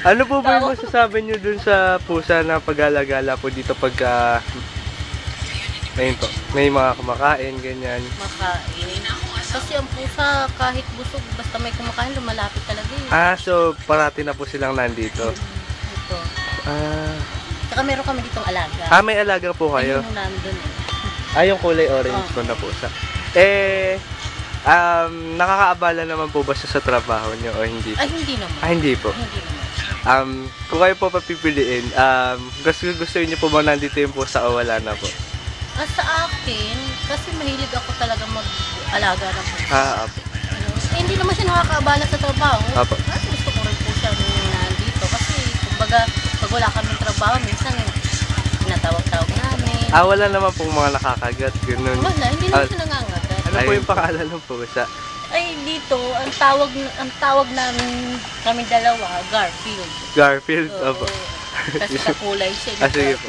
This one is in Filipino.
Ano po ba yung masasabi nyo dun sa pusa na pag-alagala po dito pagka ayun po, may mga kumakain, ganyan? Makain. Kasi ang pusa, kahit busog, basta may kumakain, lumalapit talaga eh. So parati na po silang nandito. Ito. Saka meron kami ditong alaga. May alaga po kayo? Ayun yung nandun eh. Yung kulay orange po na pusa. Nakakaabala naman po ba siya sa trabaho nyo o hindi? Ay, hindi naman. Hindi po. Hindi naman. Kung kayo po papipiliin, gusto niyo po ba nandito yung pusa o wala na po? Sa akin, kasi mahilig ako talaga mag-alaga ng pusa. Apo. Hindi naman siya nakakaabala sa trabaho. Apo. Gusto ko rin po siya nandito. Kasi, kumbaga, pag wala kaming trabaho, minsan, tinatawag-tawag namin. Wala naman pong mga nakakagat, ganun. Wala, hindi naman siya nangangagat. Ano po yung pangalan ng pusa? Ay, dito, ang tawag namin kami dalawa, Garfield. Garfield, Oo. opo. Kasi kakulay siya. Sige po.